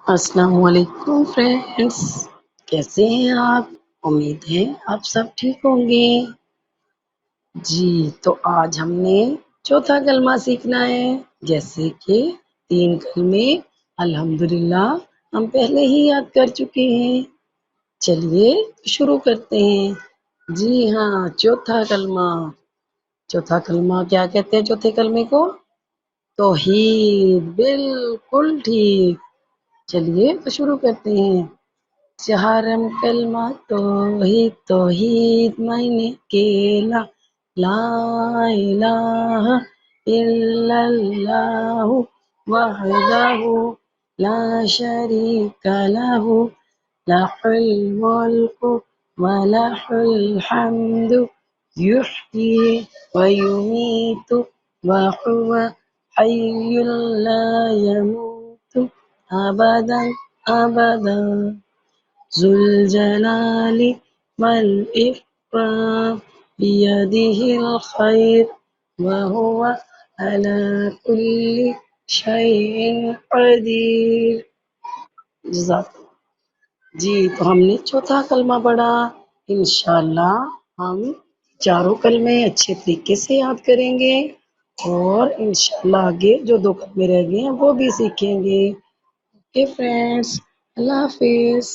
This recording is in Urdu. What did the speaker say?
السلام علیکم فرینڈس، کیسے ہیں آپ؟ امید ہے آپ سب ٹھیک ہوں گے۔ جی تو آج ہم نے چوتھا کلمہ سیکھنا ہے، جیسے کہ 3 کلمے الحمدللہ ہم پہلے ہی یاد کر چکے ہیں۔ چلیے شروع کرتے ہیں۔ جی ہاں، چوتھا کلمہ کیا کہتے ہیں چوتھے کلمے کو؟ توحید، بالکل ٹھیک۔ چلیے تو شروع کرتے ہیں۔ چہارم کلمہ توحید، توحید معنی کیلا، لا الہ الا اللہ وحدہ لا شریک لہ لہ الملک ولہ الحمد یحیی ویمیت وہو حی لا یموت ابدا ابدا ذو الجلال والاکرام بیدہ الخیر وہو علی کل شیء قدیر۔ جزاک اللہ۔ جی تو ہم نے چوتھا کلمہ پڑھا، انشاءاللہ ہم چاروں کلمے اچھے طریقے سے یاد کریں گے، اور انشاءاللہ آگے جو 2 کلمے رہ گئے ہیں وہ بھی سیکھیں گے۔ اوکے فرینڈس، اللہ حافظ۔